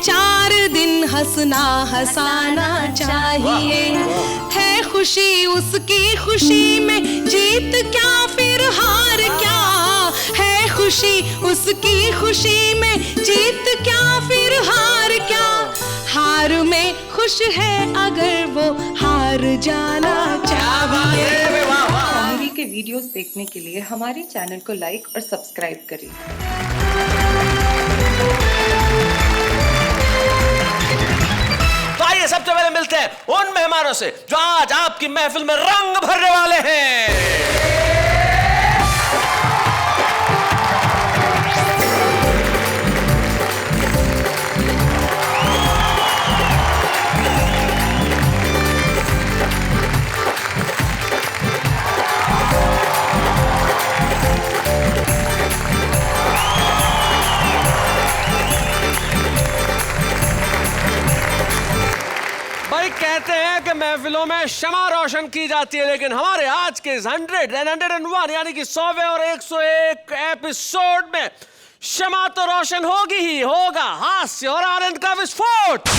4 दिन हंसना हंसाना चाहिए। है खुशी उसकी खुशी में, जीत क्या फिर हार क्या। है खुशी उसकी खुशी में, जीत क्या फिर हार क्या। हार में खुश है अगर वो हार जाना चाहिए। कॉमेडी के वीडियोस देखने के लिए हमारे चैनल को लाइक और सब्सक्राइब करें। तो आइए सबसे पहले मिलते हैं उन मेहमानों से जो आज आपकी महफिल में रंग भरने वाले हैं। कहते हैं कि महफिलों में शमा रोशन की जाती है, लेकिन हमारे आज के 101 यानी कि 100वें और 101 एपिसोड में शमा तो रोशन होगी ही होगा, हास्य और आनंद का विस्फोट।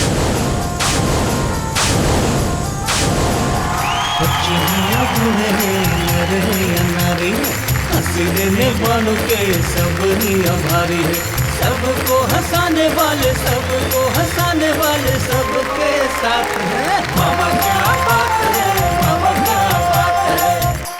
सबको हंसाने वाले सबके साथ है। बाबा क्या बात है, बाबा क्या बात है।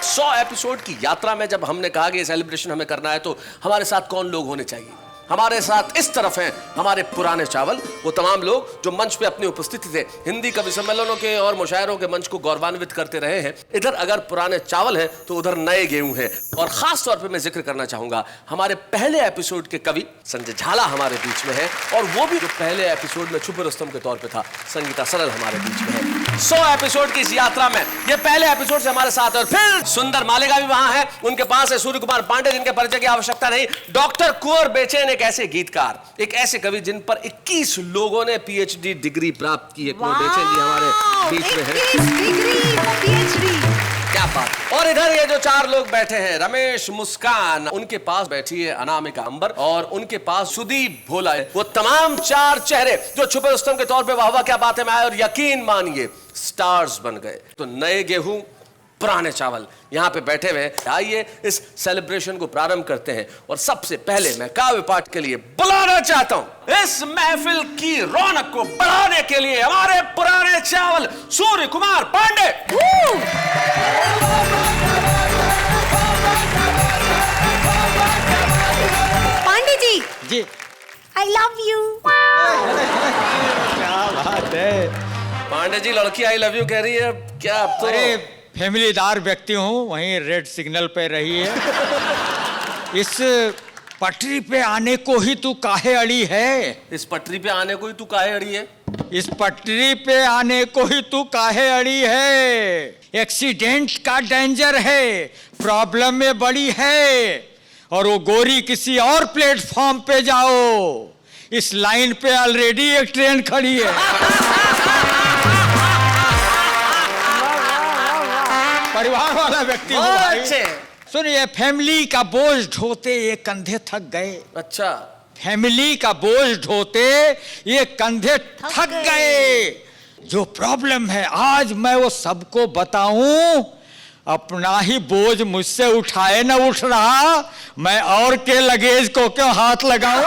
100 एपिसोड की यात्रा में जब हमने कहा कि ये सेलिब्रेशन हमें करना है, तो हमारे साथ कौन लोग होने चाहिए? हमारे साथ इस तरफ हैं हमारे पुराने चावल, वो तमाम लोग जो मंच पे अपनी उपस्थिति से हिंदी कवि सम्मेलनों के और मुशायरों के मंच को गौरवान्वित करते रहे हैं। इधर अगर पुराने चावल हैं तो उधर नए गेहूं हैं। और खास तौर पे मैं जिक्र करना चाहूंगा हमारे पहले एपिसोड के कवि संजय झाला हमारे बीच में है, और वो भी जो पहले एपिसोड में छुपे रुस्तम के तौर पर था, संगीता सरल हमारे बीच में है। 100 एपिसोड की इस यात्रा में ये पहले एपिसोड से हमारे साथ है। और फिर सुंदर मालेगा भी वहां है, उनके पास है सूर्य कुमार पांडे, जिनके परिचय की आवश्यकता नहीं। डॉक्टर कुंवर बेचैन एक ऐसे गीतकार, एक ऐसे कवि जिन पर 21 लोगों ने पीएचडी डिग्री प्राप्त की है। कुंवर बेचैन जी हमारे बीच में है। 21 डिग्री पीएचडी, क्या बात। और इधर ये जो 4 लोग बैठे हैं, रमेश, मुस्कान, उनके पास बैठी है अनामिका अंबर, और उनके पास सुदीप भोला है। वो तमाम 4 चेहरे जो छुपे रुस्तम के तौर पे वाह वाह क्या बात है में आए और यकीन मानिए स्टार्स बन गए। तो नए गेहूं पुराने चावल यहां पे बैठे हुए। आइए इस सेलिब्रेशन को प्रारंभ करते हैं। और सबसे पहले मैं काव्य पाठ के लिए बुलाना चाहता हूं इस महफिल की रौनक को बढ़ाने के लिए हमारे पुराने चावल सूर्य कुमार पांडे। पांडे जी जी, आई लव यू। क्या बात है। पांडे जी लड़की आई लव यू कह रही है क्या? अब तो अरे फैमिलीदार व्यक्ति हूँ, वहीं रेड सिग्नल पे रही है। इस पटरी पे आने को ही तू काहे अड़ी है? इस पटरी पे आने को ही तू काहे अड़ी है? इस पटरी पे आने को ही तू काहे अड़ी है? एक्सीडेंट का डेंजर है, प्रॉब्लम में बड़ी है। और वो गोरी किसी और प्लेटफॉर्म पे जाओ, इस लाइन पे ऑलरेडी एक ट्रेन खड़ी है। परिवार वाला व्यक्ति हूँ भाई। सुनिए, फैमिली का बोझ ढोते ये कंधे थक गए। अच्छा, फैमिली का बोझ ढोते ये कंधे थक गए। जो प्रॉब्लम है आज मैं वो सबको बताऊं, अपना ही बोझ मुझसे उठाए न उठ रहा, मैं और के लगेज को क्यों हाथ लगाऊं?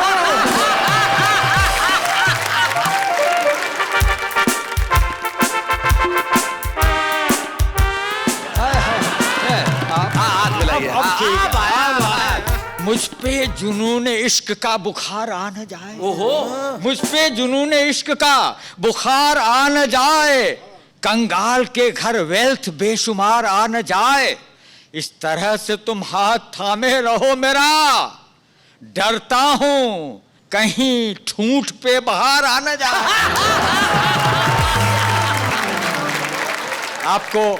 मुझ पे जुनून इश्क का बुखार आ न जाए। ओहो, मुझ पे जुनून इश्क का बुखार आ न जाए, कंगाल के घर वेल्थ बेशुमार आ न जाए। इस तरह से तुम हाथ थामे रहो मेरा, डरता हूं कहीं ठूंठ पे बाहर आ न जाए। आपको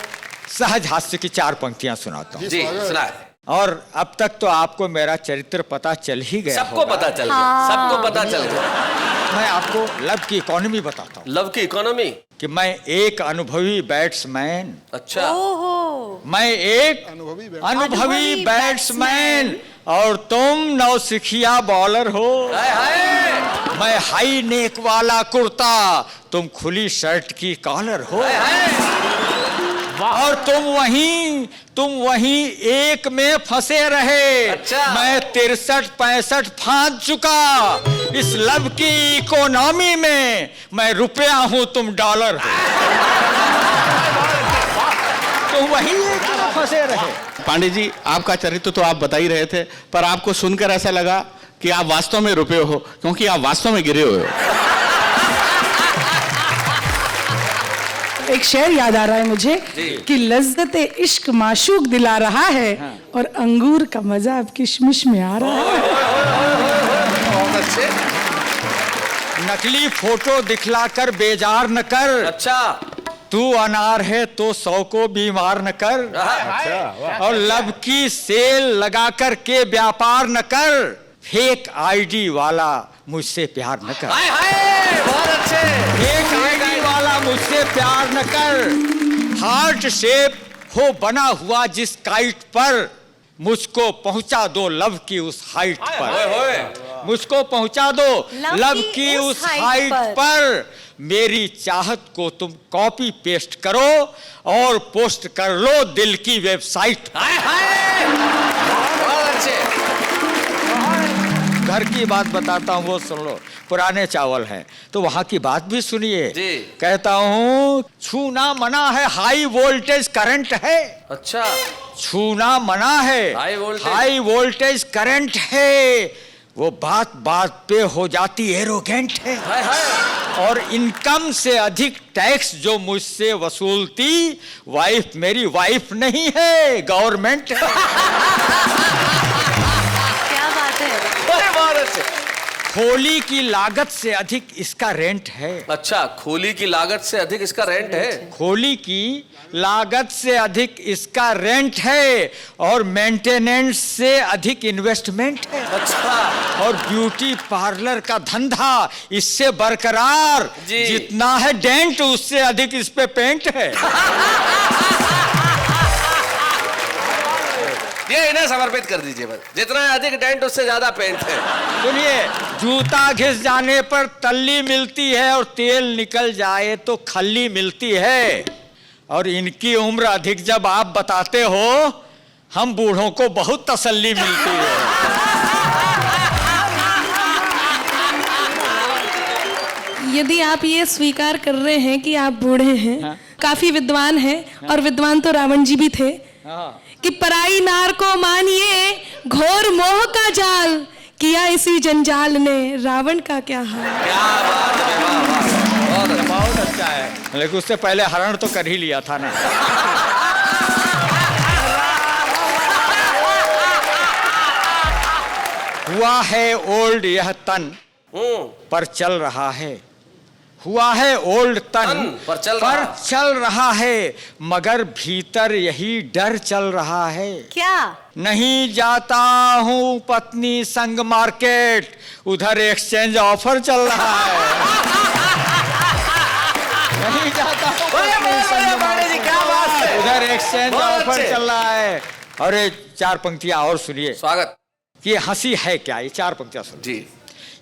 सहज हास्य की 4 पंक्तियां सुनाता हूं। जी सुनाए। और अब तक तो आपको मेरा चरित्र पता चल ही गया। सबको पता चल गया, सबको पता चल गया। मैं आपको लव की इकोनॉमी बताता हूँ। लव की इकोनॉमी? कि मैं एक अनुभवी बैट्समैन। अच्छा। मैं एक अनुभवी बैट्समैन और तुम नौसिखिया बॉलर हो। हाय हाय। मैं हाई नेक वाला कुर्ता, तुम खुली शर्ट की कॉलर हो। और तुम वहीं एक में फंसे रहे। अच्छा। मैं 63-65 फांद चुका। इस लव की इकोनॉमी में मैं रुपया हूं, तुम डॉलर हो। तुम वहीं एक में फंसे रहे। पांडे जी, आपका चरित्र तो आप बता ही रहे थे, पर आपको सुनकर ऐसा लगा कि आप वास्तव में रुपए हो, क्योंकि आप वास्तव में गिरे हुए हो। एक शेर याद आ रहा है मुझे कि लज्जत इश्क माशूक दिला रहा है और अंगूर का मजा अब किशमिश में आ रहा है। बहुत अच्छे। नकली फोटो दिखलाकर बेजार न कर। अच्छा। तू अनार है तो 100 को बीमार न कर। और लब की सेल लगाकर के व्यापार न कर। फेक आईडी वाला मुझसे प्यार न कर। हाय हाय, बहुत अच्छे। फेक आईडी वाला मुझसे प्यार न कर। हार्ट शेप हो बना हुआ जिस काइट पर, मुझको पहुंचा दो लव की उस हाइट पर। मुझको पहुंचा दो लव की उस हाइट पर। मेरी चाहत को तुम कॉपी पेस्ट करो और पोस्ट कर लो दिल की वेबसाइट। बहुत अच्छे। घर की बात बताता हूँ, वो सुन लो। पुराने चावल हैं तो वहां की बात भी सुनिए। कहता हूँ छूना मना है, हाई वोल्टेज करंट है। अच्छा। छूना मना है, हाई वोल्टेज करंट है। वो बात बात पे हो जाती एरोगेंट है। और इनकम से अधिक टैक्स जो मुझसे वसूलती, वाइफ मेरी वाइफ नहीं है, गवर्नमेंट है। क्या बात है। खोली की लागत से अधिक इसका रेंट है। अच्छा, खोली की लागत से अधिक इसका रेंट है। खोली की लागत से अधिक इसका रेंट है और मेंटेनेंस से अधिक इन्वेस्टमेंट है। अच्छा। और ब्यूटी पार्लर का धंधा इससे बरकरार, जितना है डेंट उससे अधिक इस पे पेंट है। ये इन्हें समर्पित कर दीजिए बस। जितना अधिक डेंट उससे ज्यादा पेंट है। सुनिए, जूता घिस जाने पर तल्ली मिलती है और तेल निकल जाए तो खल्ली मिलती है। और इनकी उम्र अधिक जब आप बताते हो, हम बूढ़ों को बहुत तसल्ली मिलती है। यदि आप ये स्वीकार कर रहे हैं कि आप बूढ़े हैं, काफी विद्वान हैं, और विद्वान तो रावण जी भी थे, कि पराई नार को मानिए घोर मोह का जाल, किया इसी जंजाल ने रावण का क्या हाल। क्या बात है, बहुत अच्छा है। लेकिन उससे पहले हरण तो कर ही लिया था ना। हुआ है ओल्ड यह तन पर चल रहा है। हुआ है ओल्ड तन पर चल रहा है, मगर भीतर यही डर चल रहा है। क्या? नहीं जाता हूँ पत्नी संग मार्केट, उधर एक्सचेंज ऑफर चल रहा है। नहीं जाता हूँ पत्नी संग मार्केट, क्या बात है। उधर एक्सचेंज ऑफर चल रहा है। और ये 4 पंक्तियां और सुनिए। स्वागत। ये हंसी है क्या, ये 4 पंक्तियां सुनिए। जी।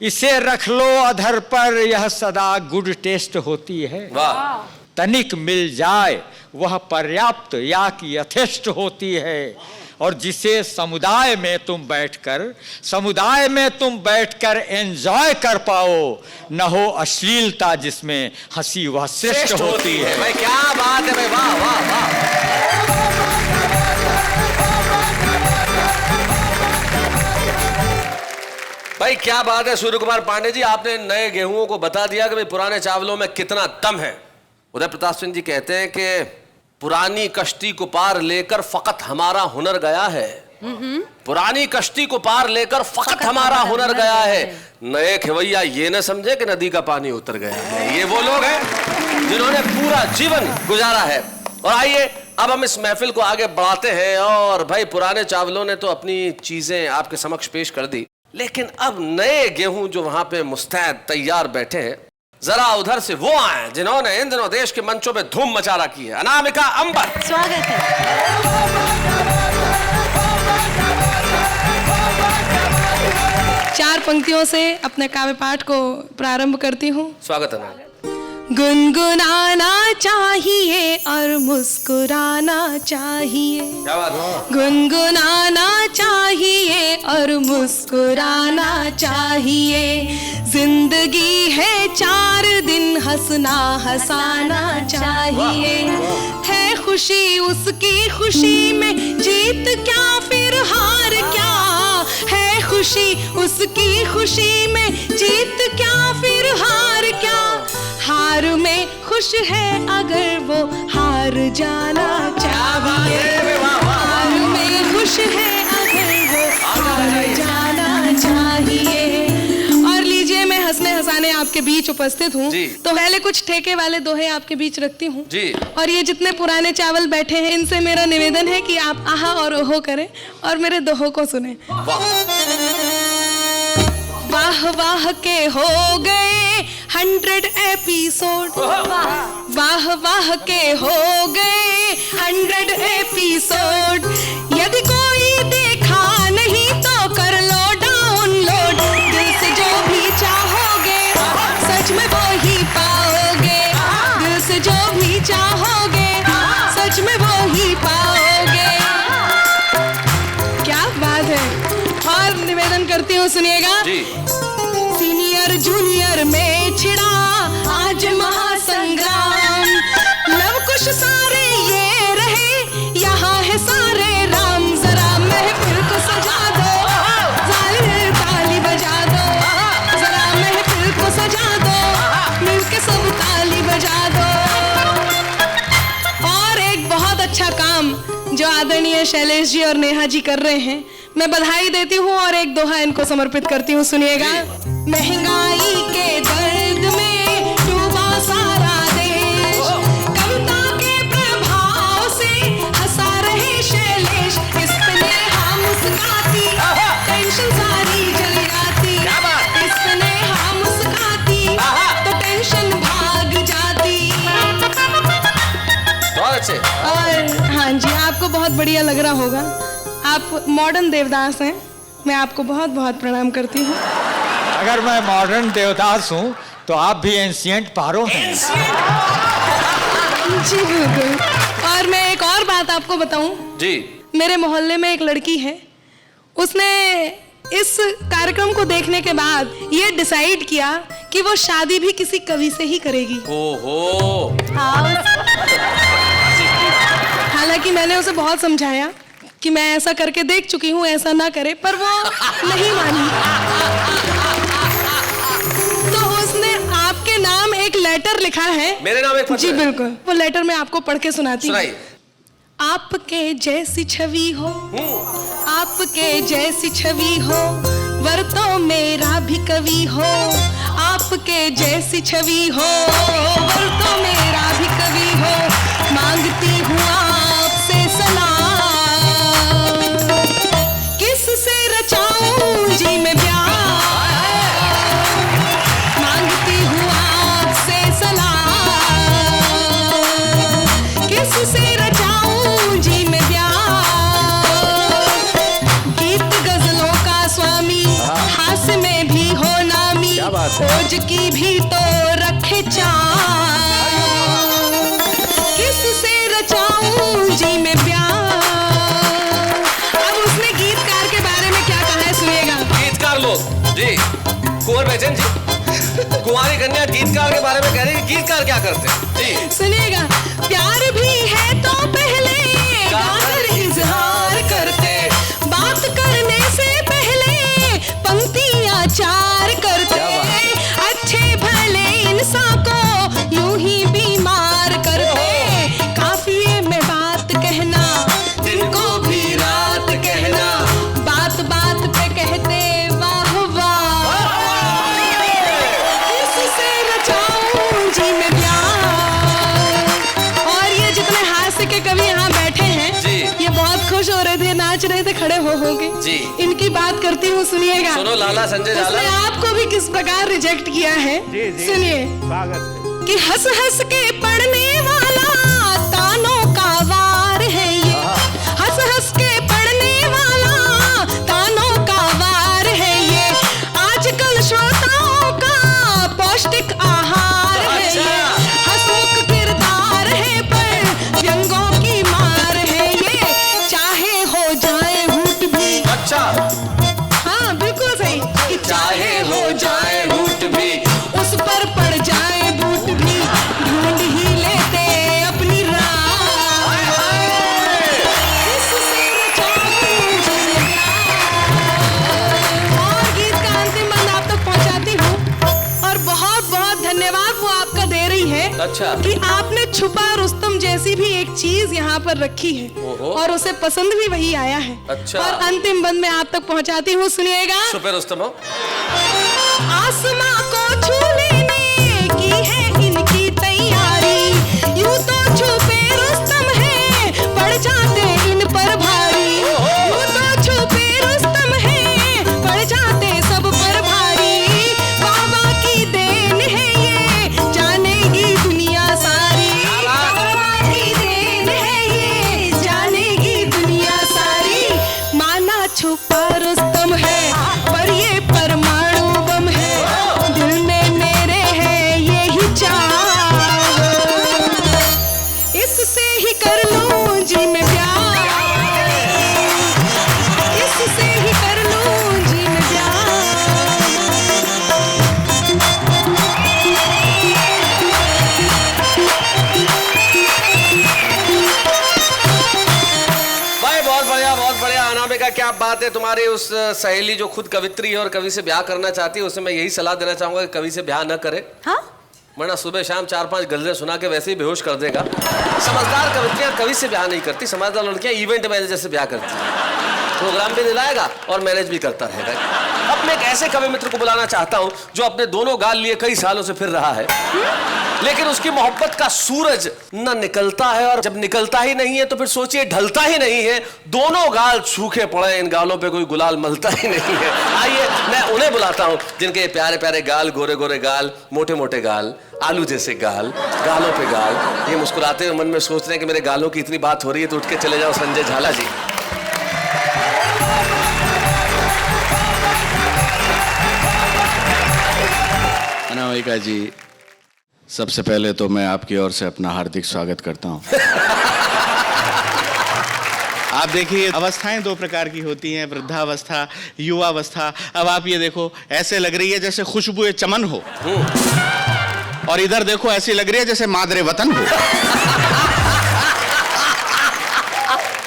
इसे रख लो अधर पर, यह सदा गुड टेस्ट होती है। वाह। तनिक मिल जाए वह पर्याप्त या कि यथेष्ट होती है। और जिसे समुदाय में तुम बैठकर एंजॉय कर पाओ, न हो अश्लीलता जिसमें हंसी वह श्रेष्ठ होती है। भाई क्या बात है भाई, वाह वाह वाह। भाई क्या बात है सूर्य कुमार पांडे जी, आपने नए गेहूं को बता दिया कि भाई पुराने चावलों में कितना दम है। उदय प्रताप सिंह जी कहते हैं कि पुरानी कश्ती को पार लेकर फकत हमारा हुनर गया है। पुरानी कश्ती को पार लेकर फकत हमारा हुनर गया है। नए खिवैया ये न समझे कि नदी का पानी उतर गया है। ये वो लोग हैं जिन्होंने पूरा जीवन गुजारा है। और आइए अब हम इस महफिल को आगे बढ़ाते हैं। और भाई पुराने चावलों ने तो अपनी चीजें आपके समक्ष पेश कर दी, लेकिन अब नए गेहूं जो वहां पे मुस्तैद तैयार बैठे हैं, जरा उधर से वो आए जिन्होंने इन दिनों देश के मंचों पे धूम मचा रखी है। अनामिका अंबर, स्वागत है। चार पंक्तियों से अपने काव्य पाठ को प्रारंभ करती हूँ। स्वागत है मैम। गुनगुनाना चाहिए और मुस्कुराना चाहिए, क्या बात है? गुनगुनाना चाहिए और मुस्कुराना चाहिए। जिंदगी है 4 दिन, हंसना हंसाना चाहिए। है खुशी उसकी खुशी में, जीत क्या फिर हार क्या। है खुशी उसकी खुशी में, जीत क्या फिर हार क्या। हार में खुश है अगर वो हार जाना चाहिए। हार में खुश है अगर वो हार जाना चाहिए। और लीजिए, मैं हंसने हंसाने आपके बीच उपस्थित हूँ, जी। तो पहले कुछ ठेके वाले दोहे आपके बीच रखती हूँ जी। और ये जितने पुराने चावल बैठे हैं, इनसे मेरा निवेदन है कि आप आहा और ओहो करें और मेरे दोहों को सुने। वाह वाह के हो गए 100 एपिसोड, वाह वाह के हो गए 100 एपिसोड। यदि कोई देखा नहीं तो कर लो डाउनलोड। दिल से जो भी चाहोगे सच में वो ही पाओगे। दिल से जो भी चाहोगे सच में वो ही पाओगे। क्या बात है। और निवेदन करती हूँ, सुनिएगा। सीनियर जूनियर में छिड़ा आज महासंग्राम। लव कुश सारे ये रहे, यहाँ है सारे राम। जरा महफिल को सजा दो, जालिम ताली बजा दो। जरा महफिल को सजा दो, मिलके सब ताली बजा दो। और एक बहुत अच्छा काम जो आदरणीय शैलेश जी और नेहा जी कर रहे हैं, मैं बधाई देती हूँ और एक दोहा इनको समर्पित करती हूँ, सुनिएगा। महंगाई के दर्द में डूबा सारा देश, कविता के प्रभाव से हंसा रहे शैलेश। इस पे नेहा मुस्कुराती, टेंशन सारी चली जाती। इस पे नेहा मुस्कुराती तो टेंशन भाग जाती। बहुत अच्छे। और हाँ जी, आपको बहुत बढ़िया लग रहा होगा। आप मॉडर्न देवदास हैं, मैं आपको बहुत बहुत प्रणाम करती हूँ। अगर मैं मॉडर्न देवदास हूँ तो आप भी एंशिएंट पारो हैं। जी बिल्कुल। और मैं एक और बात आपको बताऊं जी। मेरे मोहल्ले में एक लड़की है, उसने इस कार्यक्रम को देखने के बाद ये डिसाइड किया कि वो शादी भी किसी कवि से ही करेगी। ओहो। हालांकि मैंने उसे बहुत समझाया कि मैं ऐसा करके देख चुकी हूँ, ऐसा ना करे, पर वो नहीं मानी। तो उसने आपके नाम एक लेटर लिखा है। मेरे नाम एक पत्र जी है? बिल्कुल। वो लेटर मैं आपको पढ़ के सुनाती हूँ। सुनाइए। आपके जैसी छवि हो, आपके जैसी छवि हो, वर तो मेरा भी कवि हो। आपके जैसी छवि हो, वर तो मेरा भी कवि हो। मांगती हूँ आपसे सलाम, किससे रचाऊं जी मैं प्यार। मांगती हूँ आपसे सलाम, किससे रचाऊं जी मैं प्यार। गीत गजलों का स्वामी, हास्य में भी हो नामी, खोज की भी तो रखे चार। किससे रचाऊं जी मैं प्यार। अब उसने गीतकार के बारे में क्या कहा है, सुनिएगा। गीतकार लोग जी, कुंवर बेचन जी, कुंवारी कन्या गीतकार के बारे में कह रही है। गीतकार क्या करते हैं जी? सुनिएगा। प्यार भी है तो पहले गाकर इजहार करते, बात करने से पहले पंक्तियां चार करते। अच्छे भले इंसान को यूं ही बीमार करते, काफिये में बात कहना, दिन को भी रात कहना, बात बात पे कहते वाह वाह। किससे रचाऊं जी मैं प्यार। और ये जितने हास्य के कवि यहाँ बैठे हैं जी। ये बहुत खुश हो रहे थे, नाच रहे थे, खड़े हो होंगे जी। इनकी बात करती हूँ, सुनिएगा। सुनो लाला संजय लाला। उसने आपको भी किस प्रकार रिजेक्ट किया है, सुनिए। कि हंस हंस के पढ़ने वाला तानों का वार है ये। हंस हंस के पढ़ने वाला तानों का वार है ये। आज अच्छा। कि आपने छुपा रुस्तम जैसी भी एक चीज यहाँ पर रखी है ओहो। और उसे पसंद भी वही आया है। अच्छा। और अंतिम बंद में आप तक पहुँचाती हूँ, सुनिएगा। छुपे रुस्तम हो। आसमां को छू लेने की है इनकी तैयारी, यूं तो छुपे रुस्तम है, पड़ जाते इन पर भारी। यूं तो छुपे रुस्तम है, पड़ जाते सब पर भारी। बाबा की देन है ये, जानेगी दुनिया सारी। बाबा की देन है ये, जानेगी दुनिया सारी। माना छुपा रुस्तम है, पर ये परमाणु बम है। दिल में मेरे है यही चाह, इससे ही कर लूं जी मैं प्यार, इससे ही कर लूं जी मैं प्यार। भाई बहुत बढ़िया, बहुत बढ़िया। अनामिका, क्या बात है तुम्हारी उस सहेली जो खुद कवित्री है और कवि से ब्याह करना चाहती है, उसे मैं यही सलाह देना चाहूंगा कि कवि से ब्याह न करे। हाँ, वरना सुबह शाम 4-5 गजलें सुना के वैसे ही बेहोश कर देगा। समझदार कवित्रियां कवि से ब्याह नहीं करती, समझदार लड़कियां इवेंट मैनेजर से ब्याह करती हैं। प्रोग्राम भी दिलाएगा और मैनेज भी करता रहेगा। अब मैं एक ऐसे कवि मित्र को बुलाना चाहता हूं जो अपने दोनों गाल लिए कई सालों से फिर रहा है, लेकिन उसकी मोहब्बत का सूरज न निकलता है, और जब निकलता ही नहीं है तो फिर सोचिए ढलता ही नहीं है। दोनों गाल सूखे पड़े, इन गालों पे कोई गुलाल मलता ही नहीं है। आइए मैं उन्हें बुलाता हूं जिनके प्यारे प्यारे गाल, गोरे गोरे गाल, मोटे मोटे गाल, आलू जैसे गाल, गालों पे गाल, ये मुस्कुराते हुए मन में सोच रहे हैं कि मेरे गालों की इतनी बात हो रही है तो उठ के चले जाओ संजय झाला जी। अनामिका जी, सबसे पहले तो मैं आपकी ओर से अपना हार्दिक स्वागत करता हूं। आप देखिए, अवस्थाएं दो प्रकार की होती हैं, वृद्धावस्था, युवावस्था। अब आप ये देखो, ऐसे लग रही है जैसे खुशबुए चमन हो, और इधर देखो ऐसी लग रही है जैसे मादरे वतन हो।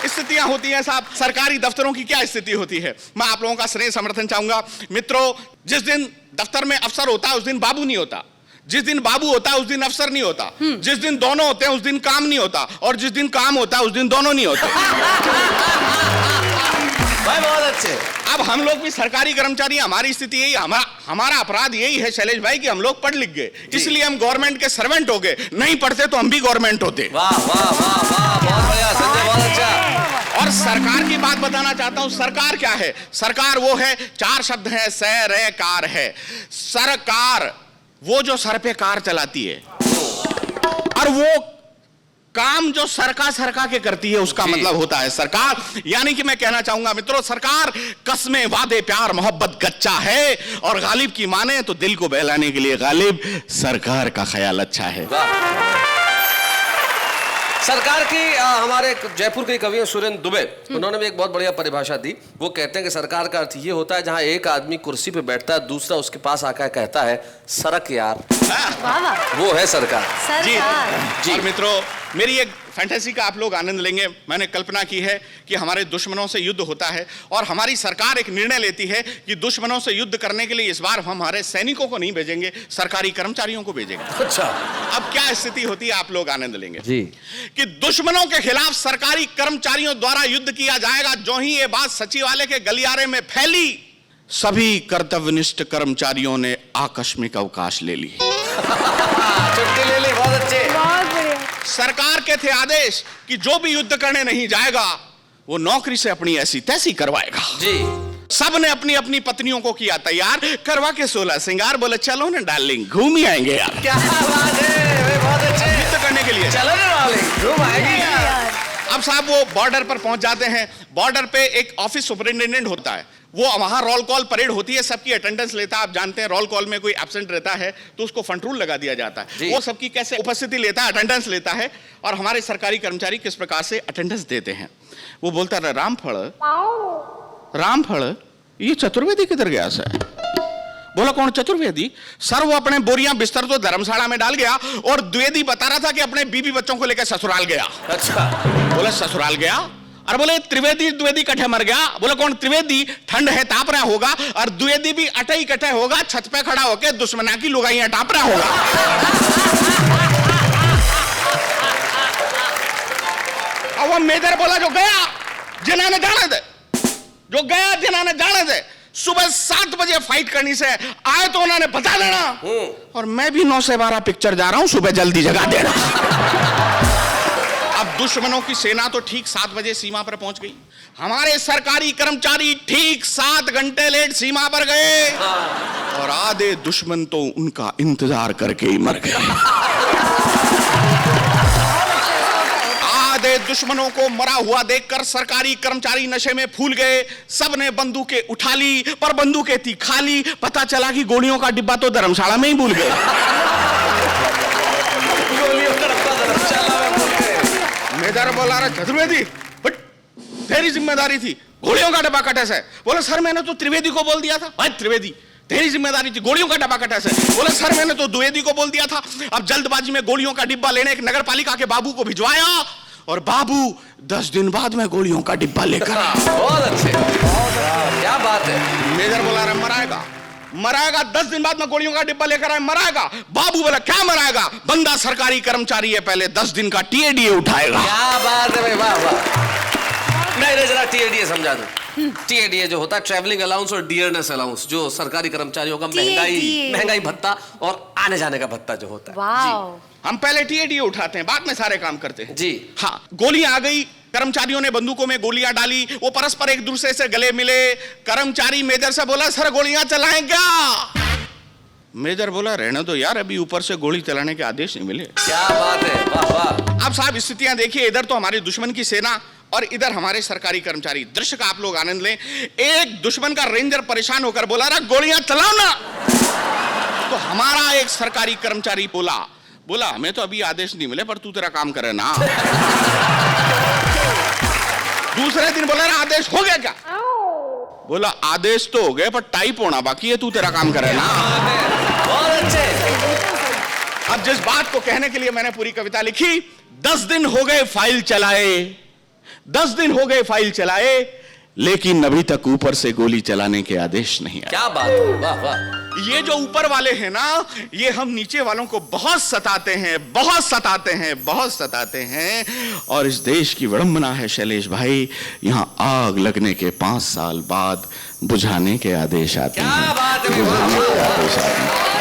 स्थितियां होती हैं साहब। सरकारी दफ्तरों की क्या स्थिति होती है, मैं आप लोगों का स्नेह समर्थन चाहूंगा। मित्रों, जिस दिन दफ्तर में अफसर होता है उस दिन बाबू नहीं होता, जिस दिन बाबू होता है उस दिन अफसर नहीं होता, जिस दिन दोनों होते हैं उस दिन काम नहीं होता, और जिस दिन काम होता है उस दिन दोनों नहीं होते। भाई बहुत अच्छे। अब हम लोग भी सरकारी कर्मचारी, हमारी स्थिति यही, हमारा अपराध यही है शैलेश भाई कि हम लोग पढ़ लिख गए, इसलिए हम गवर्नमेंट के सर्वेंट हो गए। नहीं पढ़ते तो हम भी गवर्नमेंट होते। वाह वाह वाह वाह, बहुत बढ़िया संजय, बहुत अच्छा। और सरकार की बात बताना चाहता हूं। सरकार क्या है? सरकार वो है, 4 शब्द है, सै रे कार है। सरकार वो जो सर पे कार चलाती है, और वो काम जो सरका के करती है उसका मतलब होता है सरकार। यानी कि मैं कहना चाहूंगा मित्रों, सरकार कस्में, वादे, प्यार, मोहब्बत गच्चा है, और गालिब की माने तो दिल को बहलाने के लिए गालिब सरकार का ख्याल अच्छा है। सरकार की हमारे जयपुर के कवि हैं सुरेंद्र दुबे, उन्होंने भी एक बहुत बढ़िया परिभाषा दी। वो कहते हैं कि सरकार का अर्थ ये होता है जहां एक आदमी कुर्सी पे बैठता है, दूसरा उसके पास आकर कहता है सरक यार, वो है सरकार। जी जी। और मित्रों, मेरी एक फैंटेसी का आप लोग आनंद लेंगे। मैंने कल्पना की है कि हमारे दुश्मनों से युद्ध होता है, और हमारी सरकार एक निर्णय लेती है कि दुश्मनों से युद्ध करने के लिए इस बार हम हमारे सैनिकों को नहीं भेजेंगे, सरकारी कर्मचारियों को भेजेंगे। अच्छा, अब क्या स्थिति होती है आप लोग आनंद लेंगे जी। कि दुश्मनों के खिलाफ सरकारी कर्मचारियों द्वारा युद्ध किया जाएगा। जो ही ये बात सचिवालय के गलियारे में फैली, सभी कर्तव्यनिष्ठ कर्मचारियों ने आकस्मिक अवकाश ले ली। छुट्टी ले ली, बहुत अच्छे। सरकार के थे आदेश कि जो भी युद्ध करने नहीं जाएगा वो नौकरी से अपनी ऐसी तैसी करवाएगा। जी। सब ने अपनी अपनी पत्नियों को किया तैयार, करवा के 16 श्रृंगार। बोले चलो ना डार्लिंग, घूम ही आएंगे यार। क्या बात है, बहुत अच्छे। युद्ध करने के लिए चलो ना डार्लिंग, घूम आएंगे यार। अब साहब वो बॉर्डर पर पहुंच जाते हैं। बॉर्डर पे एक ऑफिस सुपरिटेंडेंट होता है, वो वहां रोल कॉल परेड होती है, सबकी अटेंडेंस लेता है। आप जानते हैं रोल कॉल में कोई एब्सेंट रहता है तो उसको फ्रंट रूल लगा दिया जाता है। वो सबकी कैसे उपस्थिति लेता है, अटेंडेंस लेता है। और हमारे सरकारी कर्मचारी किस प्रकार से अटेंडेंस देते हैं, वो बोलता है रामफल ये चतुर्वेदी किधर गया सर? बोला कौन चतुर्वेदी? सर वो अपने बोरियां बिस्तर तो धर्मशाला में डाल गया, और द्विवेदी बता रहा था कि अपने बीबी बच्चों को लेकर ससुराल गया। अच्छा। बोले ससुराल गया? और बोले त्रिवेदी द्विवेदी कट्ठे मर गया। बोले कौन त्रिवेदी? ठंड है ताप रहा होगा, और द्विवेदी भी अटे कट्ठे होगा, छत पे खड़ा होकर दुश्मना की लुगाइयां टाप रहा होगा। और वो मेजर बोला जो गया जिन्होंने जाने दे, जो गया जिन्होंने जाने दे, सुबह 7 बजे फाइट करनी से आए तो उन्होंने बता देना। और मैं भी 9 से 12 पिक्चर जा रहा हूं, सुबह जल्दी जगा देना। अब दुश्मनों की सेना तो ठीक 7 बजे सीमा पर पहुंच गई, हमारे सरकारी कर्मचारी ठीक 7 घंटे लेट सीमा पर गए, और आधे दुश्मन तो उनका इंतजार करके ही मर गए। आधे दुश्मनों को मरा हुआ देखकर सरकारी कर्मचारी नशे में फूल गए, सबने बंदूकें उठा ली, पर बंदूकें थी खाली। पता चला कि गोलियों का डिब्बा तो धर्मशाला में ही भूल गए। मेजर बोला रहा चतुर्वेदी, तेरी जिम्मेदारी थी, गोलियों का डब्बा कटे से। बोले सर मैंने तो त्रिवेदी को बोल दिया था। भाई त्रिवेदी तेरी जिम्मेदारी थी, गोलियों का डब्बा कटे से। बोले सर मैंने तो द्विवेदी को बोल दिया था। अब जल्दबाजी में गोलियों का डिब्बा लेने एक नगर पालिका के बाबू को भिजवाया, और बाबू 10 दिन बाद में गोलियों का डिब्बा लेकर आया। बहुत अच्छे, क्या बात है। मेजर बोला रहा मराएगा, मराएगा, 10 दिन बाद में गोलियों का डिब्बा लेकर आए, मराएगा। बाबू बोला क्या मराएगा, बंदा सरकारी कर्मचारी है, पहले 10 दिन का टीएडीए उठाएगा। क्या बात है भाई, वाह वाह। नहीं जरा टीएडीए समझा दो। टीएडीए जो होता है ट्रैवलिंग अलाउंस और डियरनेस अलाउंस, जो सरकारी कर्मचारियों का महंगाई भत्ता और आने जाने का भत्ता जो होता है। हम पहले टीएडीए उठाते हैं, बाद में सारे काम करते हैं जी। हाँ, गोलियां आ गई, कर्मचारियों ने बंदूकों में गोलियां डाली, वो परस्पर एक दूसरे से गले मिले। कर्मचारी मेजर से बोला सर गोलियां चलाएं क्या? मेजर बोला रहने दो यार, अभी ऊपर से गोली चलाने के आदेश नहीं मिले। क्या बात है, वाह वाह। अब साहब स्थितियां देखिए, इधर तो हमारे दुश्मन की सेना और इधर हमारे सरकारी कर्मचारी। दृश्य का आप लोग आनंद लें। एक दुश्मन का रेंजर परेशान होकर बोला रहा गोलियां चलाओ ना, तो हमारा एक सरकारी कर्मचारी बोला हमें तो अभी आदेश नहीं मिले, पर तू तेरा काम करे ना। दूसरे दिन बोला रहा आदेश हो गया क्या? बोला आदेश तो हो गए, पर टाइप होना बाकी है, तू तेरा काम करे ना। बहुत अच्छे। अब जिस बात को कहने के लिए मैंने पूरी कविता लिखी, 10 दिन हो गए फाइल चलाए, 10 दिन हो गए फाइल चलाए, लेकिन अभी तक ऊपर से गोली चलाने के आदेश नहीं आए। क्या बात है, वाह वाह। ये जो ऊपर वाले हैं ना, ये हम नीचे वालों को बहुत सताते हैं, बहुत सताते हैं, बहुत सताते हैं। और इस देश की विडंबना है शैलेश भाई, यहाँ आग लगने के 5 साल बाद बुझाने के आदेश आते हैं। क्या बात है, बुझाने के आदेश आते हैं।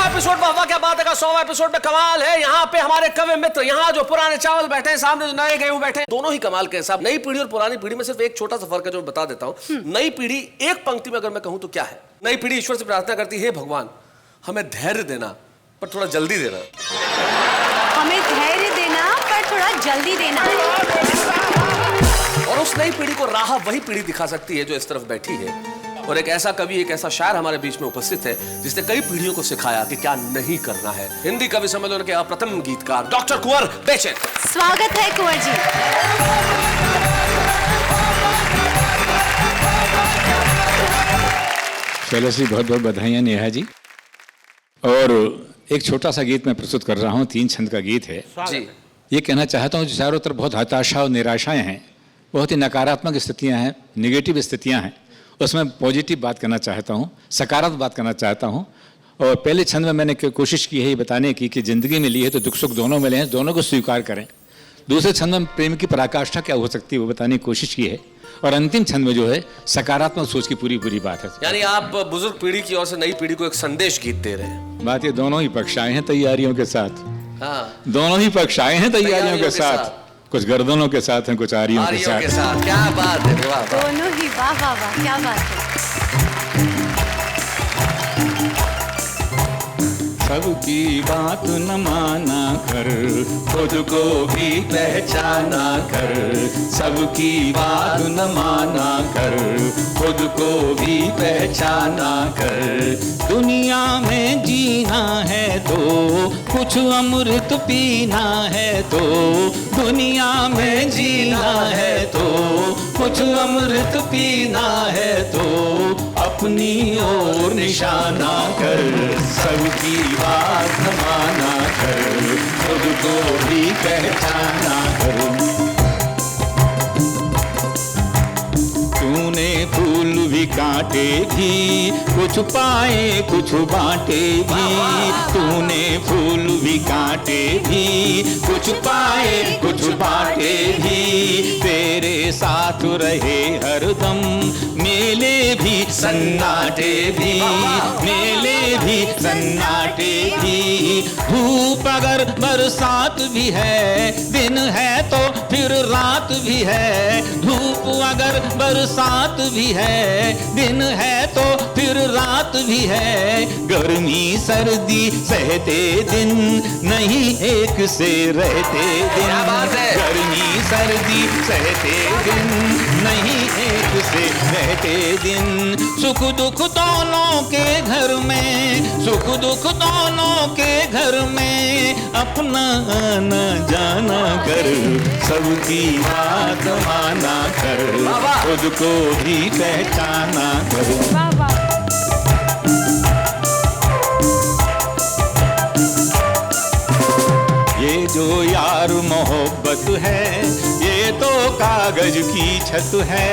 एपिसोड वाह क्या बात है, 100वां एपिसोड में कमाल है। यहाँ पे हमारे कवि मित्र, यहाँ जो पुराने चावल बैठे हैं, सामने जो नए गेहूं बैठे हैं, दोनों ही कमाल के हैं साहब। नई पीढ़ी और पुरानी पीढ़ी में सिर्फ एक छोटा सा फर्क है जो मैं बता देता हूँ। नई पीढ़ी एक पंक्ति में अगर मैं कहूँ तो क्या है, नई पीढ़ी ईश्वर से प्रार्थना करती है भगवान हमें धैर्य देना पर थोड़ा जल्दी देना, हमें धैर्य देना पर थोड़ा जल्दी देना। और उस नई पीढ़ी को राह वही पीढ़ी दिखा सकती है जो इस तरफ बैठी है। और एक ऐसा कवि, एक ऐसा शायर हमारे बीच में उपस्थित है जिसने कई पीढ़ियों को सिखाया कि क्या नहीं करना है। हिंदी कवि सम्मेलन के अप्रतिम गीतकार डॉक्टर कुंवर बेचैन। स्वागत है कुंवर जी। शैलेश जी बहुत बहुत बधाइयाँ नेहा जी। और एक छोटा सा गीत मैं प्रस्तुत कर रहा हूँ, 3 छंद का गीत है जी। ये कहना चाहता हूँ, चारों तरफ बहुत हताशा और निराशाएं हैं, बहुत ही नकारात्मक स्थितियाँ हैं, निगेटिव स्थितियाँ हैं। उसमें पॉजिटिव बात करना चाहता हूँ, सकारात्मक बात करना चाहता हूँ। और पहले छंद में मैंने कोशिश की है ये बताने की कि ज़िंदगी मिली है तो दुख सुख दोनों मिले हैं, दोनों को स्वीकार करें। दूसरे छंद में प्रेम की पराकाष्ठा क्या हो सकती है वो बताने की कोशिश की है। और अंतिम छंद में जो है सकारात्मक सोच की पूरी पूरी बात है। यानी आप बुजुर्ग पीढ़ी की ओर से नई पीढ़ी को एक संदेश गीत दे रहे हैं। बात ये दोनों ही पक्ष आए हैं तैयारियों के साथ। हाँ, दोनों ही पक्ष आए हैं तैयारियों के साथ, कुछ गर्दनों के साथ हैं, कुछ आरियों के साथ। क्या बात है, वाह वाह। दोनों ही वाह वाह वाह, क्या बात है। सबकी बात न माना कर, खुद को भी पहचाना कर। सबकी बात न माना कर, खुद को भी पहचाना कर। दुनिया में जीना है तो कुछ अमृत पीना है, तो दुनिया में जीना है तो कुछ अमृत पीना है, तो अपनी ओर निशाना कर। सबकी बात न माना कर, खुद को भी पहचाना कर। तूने फूल भी कांटे भी, कुछ पाए कुछ बांटे भी। तूने फूल भी कांटे भी, कुछ पाए कुछ बांटे भी। तेरे साथ रहे हरदम मेले भी सन्नाटे भी, मेले भी सन्नाटे भी। धूप अगर बरसात भी है, दिन है तो फिर रात भी है। धूप अगर बरसात भी है, दिन है तो फिर रात भी है। गर्मी सर्दी सहते दिन, नहीं एक से रहते दिन। गर्मी सर्दी सहते दिन, नहीं एक से रहते दिन। सुख दुख दोनों के घर में, सुख दुख दोनों के घर में। अपना आना जाना कर, सबकी बात माना कर। खुद को भी पहचाना कर। ये जो यार मोहब्बत है, ये तो कागज की छत है।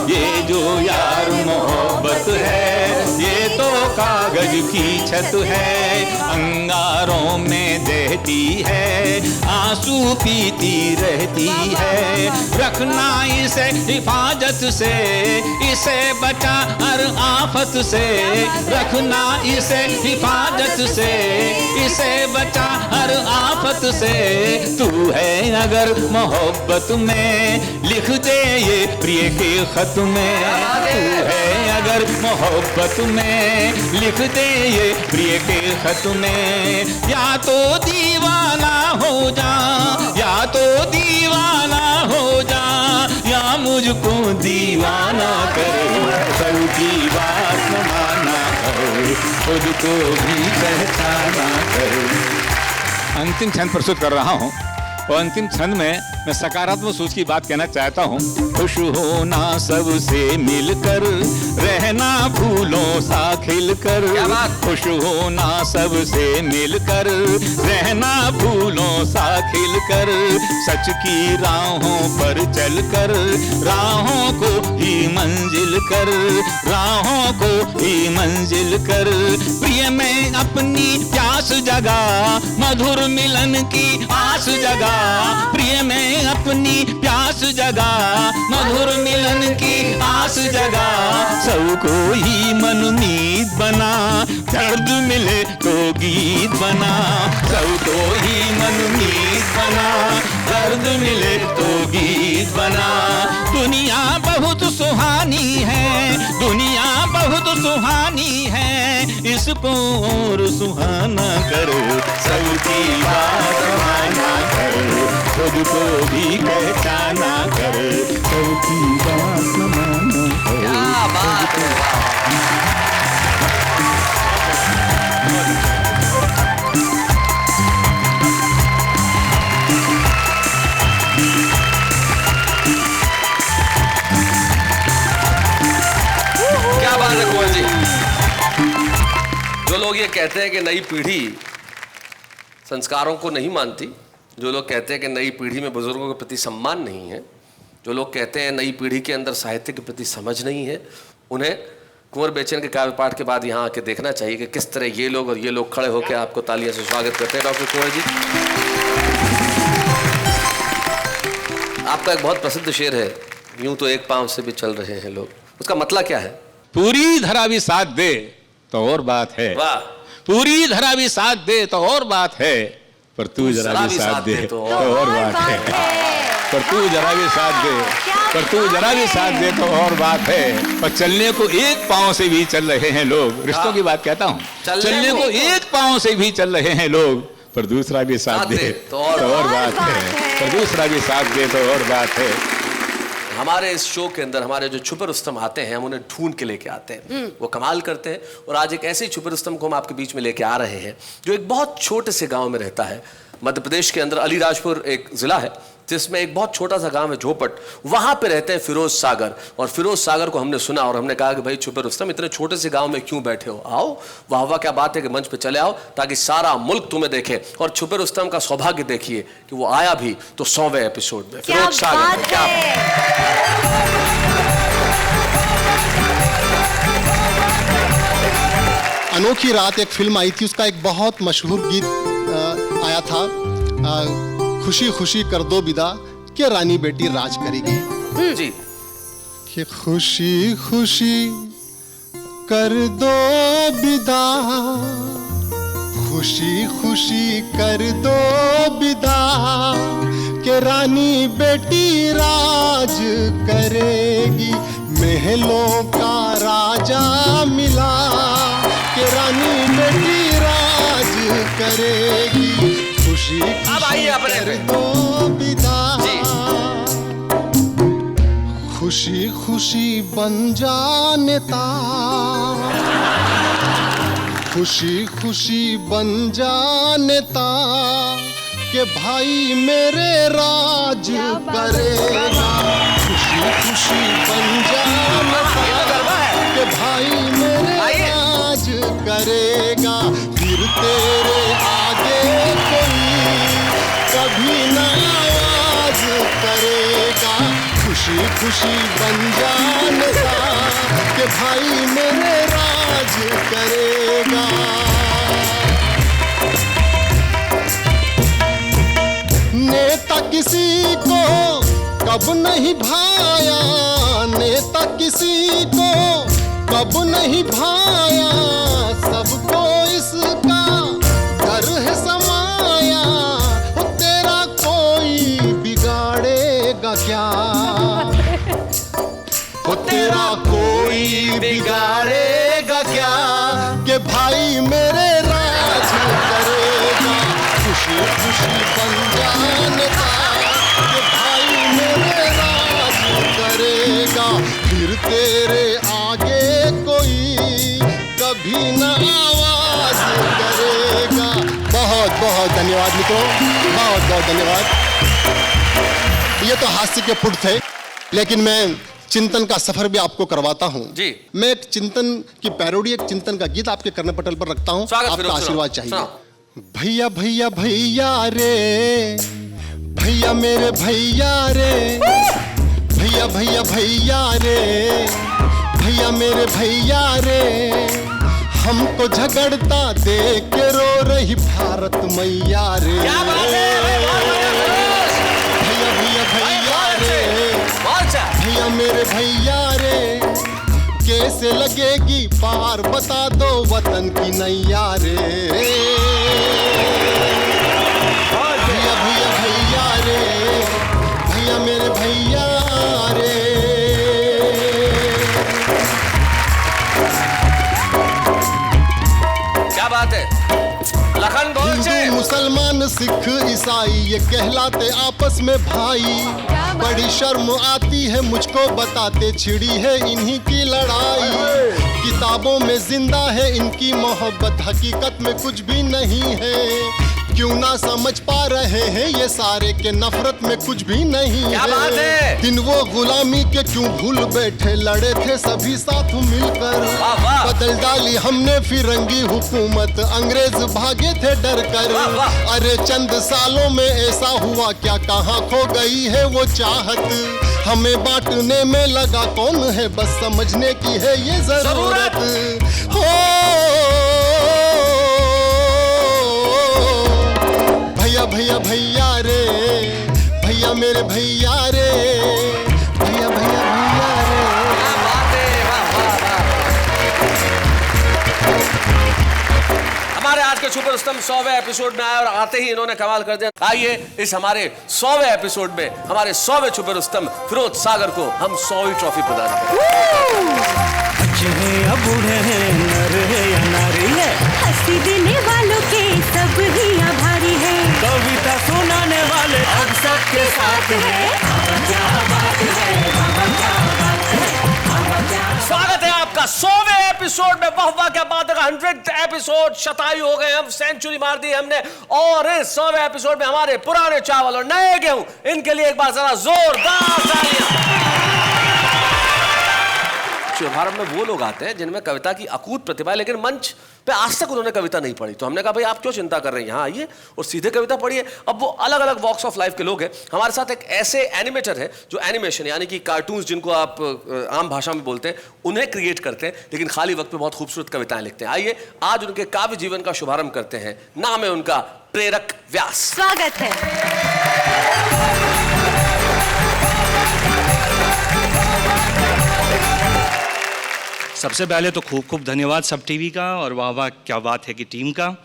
ये जो यार मोहब्बत है, ये तो कागज की छत है। अंगारों में दहती है, आंसू पीती रहती है। रखना इसे हिफाजत से, इसे बचा हर आफत से। रखना इसे हिफाजत से, इसे बचा हर आफत से। तू है अगर मोहब्बत में, लिख दे ये प्रिय के खत में। तू है अगर मोहब्बत में, लिख दे ये प्रिय के खत में। या तो दीवाना हो जा, या तो दीवाना हो जा, या मुझको दीवाना कर। सबकी बात न माना कर, खुद को भी पहचाना कर। अंतिम छंद प्रस्तुत कर रहा हूँ, और अंतिम छंद में मैं सकारात्मक सोच की बात कहना चाहता हूँ। खुश होना सबसे मिलकर, रहना फूलों सा खिलकर। खुश होना सबसे मिलकर, रहना फूलों सा खिलकर। सच की राहों पर चलकर, राहों को ही मंजिल कर। राहों को ही मंजिल कर। प्रिय में अपनी प्यास जगा, मधुर मिलन की आस जगा। प्रिय में अपनी प्यास जगा, मधुर मिलन की आस जगा। सबको ही मनमीत बना, दर्द मिले तो गीत बना। सबको ही मनमीत बना, दर्द मिले तो गीत बना। दुनिया बहुत सुहानी है, दुनिया बहुत सुहानी है। इसको और सुहाना करो, सबकी बात माना करो। खुद को भी पहचाना कर, सबकी बात माना करो। क्या बात है। क्या बात है कुंवर जी। जो लोग ये कहते हैं कि नई पीढ़ी संस्कारों को नहीं मानती, जो लोग कहते हैं कि नई पीढ़ी में बुजुर्गों के प्रति सम्मान नहीं है, जो लोग कहते हैं नई पीढ़ी के अंदर साहित्य के प्रति समझ नहीं है, उन्हें कुंवर बेचैन के काव्य पाठ के बाद यहाँ आके देखना चाहिए कि किस तरह ये लोग और ये लोग खड़े होकर आपको तालियों से स्वागत करते हैं। डॉक्टर कुंवर जी, आपका एक बहुत प्रसिद्ध शेर है, यूं तो एक पांव से भी चल रहे हैं लोग। उसका मतलब क्या है? पूरी धरा भी साथ दे तो और बात है। वाह। पूरी धरा भी साथ दे तो और बात है, पर तू जरा भी साथ दे तो और बात है। पर तू जरा भी साथ दे, पर तू जरा भी साथ दे तो और बात है। पर चलने को एक पांव से भी चल रहे हैं लोग। रिश्तों की बात कहता हूँ। चलने को एक पांव से भी चल रहे हैं लोग, पर दूसरा भी साथ दे तो और बात है। पर दूसरा भी साथ दे तो और बात है। हमारे इस शो के अंदर हमारे जो छुपे रुस्तम आते हैं, हम उन्हें ढूंढ के लेके आते हैं, वो कमाल करते हैं। और आज एक ऐसे छुपे रुस्तम को हम आपके बीच में लेके आ रहे हैं जो एक बहुत छोटे से गांव में रहता है। मध्य प्रदेश के अंदर अलीराजपुर एक जिला है जिसमें एक बहुत छोटा सा गांव है झोपट, वहां पे रहते हैं फिरोज सागर। और फिरोज सागर को हमने सुना और हमने कहा कि भाई छुपे रुस्तम इतने छोटे से गांव में क्यों बैठे हो, आओ वाह वाह क्या बात है कि मंच पे चले आओ ताकि सारा मुल्क तुम्हें देखे। और छुपे रुस्तम का सौभाग्य देखिए कि वो आया भी तो 100वें एपिसोड में। फिरोज सागर, क्या अनोखी रात एक फिल्म आई थी, उसका एक बहुत मशहूर गीत आया था, खुशी खुशी कर दो विदा के रानी बेटी राज करेगी। जी। कि खुशी खुशी कर दो विदा, खुशी खुशी कर दो विदा के रानी बेटी राज करेगी, महलों का राजा मिला के रानी बेटी राज करेगी, खुशी खुशी कर दो विदा, खुशी खुशी बन जा नेता, खुशी खुशी बन जा नेता के भाई मेरे राज करेगा, खुशी खुशी बन जा नेता के भाई मेरे राज करेगा, फिर तेरे आगे कोई कभी न आवाज करेगा, खुशी खुशी बन जा नेता के भाई मेरे राज करेगा। नेता किसी को कब नहीं भाया, नेता किसी को कब नहीं भाया, सबको इसका डर है समाया, तेरा कोई बिगाड़ेगा क्या, तेरा कोई बिगाड़ेगा क्या कि भाई मेरे राज करेगा, खुशी खुशी बन जा नेता कि भाई मेरे राज करेगा, फिर तेरे आगे कोई कभी न आवाज करेगा। बहुत बहुत धन्यवाद मित्रों, बहुत बहुत धन्यवाद। ये तो हास्य के पुट थे, लेकिन मैं चिंतन का सफर भी आपको करवाता हूँ जी। मैं एक चिंतन की पैरोडी, एक चिंतन का गीत आपके करने पटल पर रखता हूँ, आपका आशीर्वाद चाहिए। भैया भैया भैया रे, भैया मेरे भैया रे, भैया भैया भैया रे, भैया मेरे भैया रे, हमको झगड़ता देख के रो रही भारत मैया रे, भैया भैया भैया रे, भैया मेरे भैया रे, कैसे लगेगी पार बता दो वतन की नैया रे, भैया भैया भैया रे, भैया मेरे भैया रे। क्या बात है लखन हिंदू मुसलमान सिख ईसाई ये कहलाते आपस में भाई, बड़ी शर्म आती है मुझको बताते छिड़ी है इन्हीं की लड़ाई, किताबों में जिंदा है इनकी मोहब्बत हकीकत में कुछ भी नहीं है, क्यों ना समझ पा रहे हैं ये सारे के नफरत में कुछ भी नहीं है, दिन वो गुलामी के क्यों भूल बैठे, लड़े थे सभी साथ मिलकर, बदल डाली हमने फिरंगी हुकूमत, अंग्रेज भागे थे डर कर, अरे चंद सालों में ऐसा हुआ क्या, कहाँ खो गई है वो चाहत, हमें बांटने में लगा कौन है, बस समझने की है ये जरूरत हो। भैया भैया भैया रे, भैया मेरे भैया रे, भैया भैया भैया रे। हमारे आज के सुपर स्तंभ 100वें एपिसोड में आए और आते ही इन्होंने कमाल कर दिया। आइए इस हमारे 100वें एपिसोड में हमारे 100वें सुपर स्तंभ फिरोज सागर को हम 100वीं ट्रॉफी प्रदान करें। बच्चे हैं या बूढ़े हैं, नर है या नारी है, हंसी देने वालों के सब ही आभारी है, कविता सुनाने वाले अब सबके साथ है, क्या बात है, क्या बात है। स्वागत है आपका 100वें एपिसोड में। वाह वाह क्या बात है, 100th एपिसोड, शतायु हो गए हम, सेंचुरी मार दी हमने, और इस 100वें एपिसोड में हमारे पुराने चावल और नए गेहूं, इनके लिए एक बार जरा जोरदार तालियां। शुभारंभ में वो लोग आते हैं जिनमें कविता की अकूत प्रतिभा है, लेकिन मंच पे आज तक उन्होंने कविता नहीं पढ़ी। तो हमने कहा भाई आप क्यों चिंता कर रहे हैं, यहाँ आइए और सीधे कविता पढ़िए। अब वो अलग अलग वॉक्स ऑफ लाइफ के लोग हैं। हमारे साथ एक ऐसे एनिमेटर है जो एनिमेशन यानी कि कार्टून्स जिनको आप आम भाषा में बोलते हैं उन्हें क्रिएट करते हैं, लेकिन खाली वक्त में बहुत खूबसूरत कविताएं लिखते हैं। आइए आज उनके काव्य जीवन का शुभारंभ करते हैं। नाम है उनका प्रेरक व्यास। स्वागत है। सबसे पहले तो खूब खूब धन्यवाद सब टीवी का, और वाह वाह क्या बात है कि टीम का,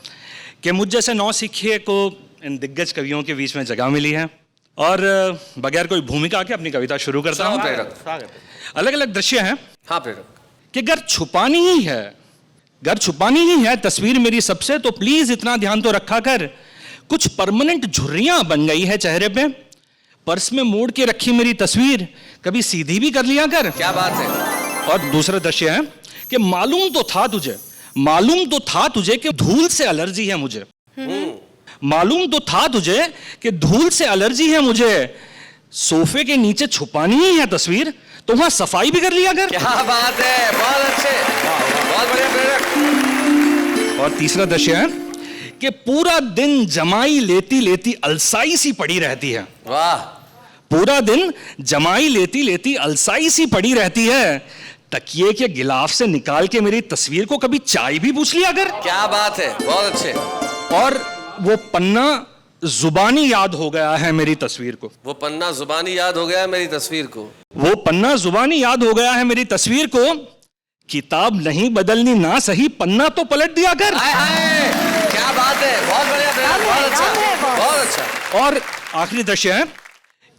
कि मुझ जैसे नौसिखिए को इन दिग्गज कवियों के बीच में जगह मिली है। और बगैर कोई भूमिका के अपनी कविता शुरू करता हूँ। अलग अलग दृश्य हैं। हाँ प्रेरक। कि घर छुपानी ही है तस्वीर मेरी सबसे, तो प्लीज इतना ध्यान तो रखा कर, कुछ परमानेंट झुर्रियां बन गई है चेहरे पे, पर्स में मोड़ के रखी मेरी तस्वीर कभी सीधी भी कर लिया कर। क्या बात है। और दूसरा दृश्य है कि मालूम तो था तुझे कि धूल से एलर्जी है मुझे। मालूम तो था तुझे कि धूल से एलर्जी है मुझे, सोफे के नीचे छुपानी ही है तस्वीर, तो वहां सफाई भी कर लिया कर। क्या बात है, बहुत अच्छे, बहुत बढ़िया प्रेरक। और तीसरा दृश्य है कि पूरा दिन जमाई लेती लेती अलसाई सी पड़ी रहती है। वाह। पूरा दिन जमाई लेती लेती अलसाई सी पड़ी रहती है, तकिए के गिलाफ से निकाल के मेरी तस्वीर को कभी चाय भी पूछ लिया कर। क्या बात है, बहुत अच्छे। और वो पन्ना जुबानी याद हो गया है मेरी तस्वीर को। वो पन्ना जुबानी याद हो गया है मेरी तस्वीर को। वो पन्ना जुबानी याद हो गया है मेरी तस्वीर को, किताब नहीं बदलनी ना सही, पन्ना तो पलट दिया कर। क्या बात है, बहुत बढ़िया प्रेरक, बहुत अच्छा, बहुत अच्छा। और आखिरी दृश्य है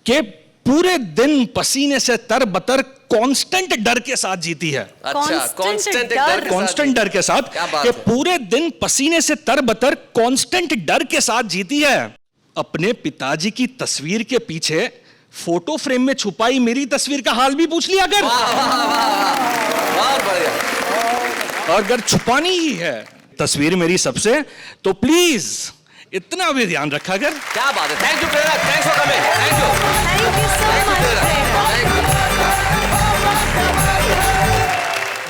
कि पूरे दिन पसीने से तरबतर कांस्टेंट डर के साथ जीती है। अच्छा, कांस्टेंट डर के साथ कि पूरे दिन पसीने से तरबतर कांस्टेंट डर के साथ जीती है। अपने पिताजी की तस्वीर के पीछे फोटो फ्रेम में छुपाई मेरी तस्वीर का हाल भी पूछ लिया कर। बहुत बढ़िया। और अगर छुपानी ही है तस्वीर मेरी सबसे, तो प्लीज इतना भी ध्यान रखा कर। क्या बात है, थैंक यू प्रेरक, thanks for coming, thank you so much.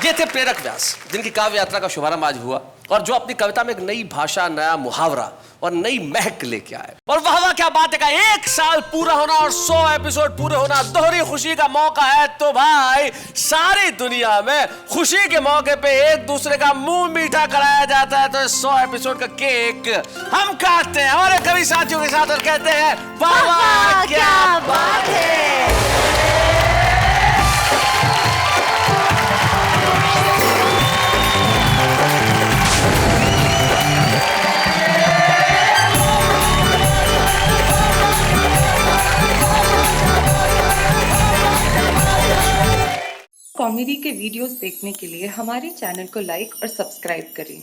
ये थे प्रेरक व्यास जिनकी काव्य यात्रा का शुभारंभ आज हुआ, और जो अपनी कविता में एक नई भाषा, नया मुहावरा और नई महक लेके आए। और वाह वाह क्या बात है का 1 साल पूरा होना और 100 एपिसोड पूरे होना, दोहरी खुशी का मौका है। तो भाई सारी दुनिया में खुशी के मौके पे एक दूसरे का मुंह मीठा कराया जाता है। तो 100 एपिसोड का केक हम काटते हैं हमारे कवि साथियों के साथ और कहते हैं वाह वाह क्या बात है। कॉमेडी के वीडियोस देखने के लिए हमारे चैनल को लाइक और सब्सक्राइब करें।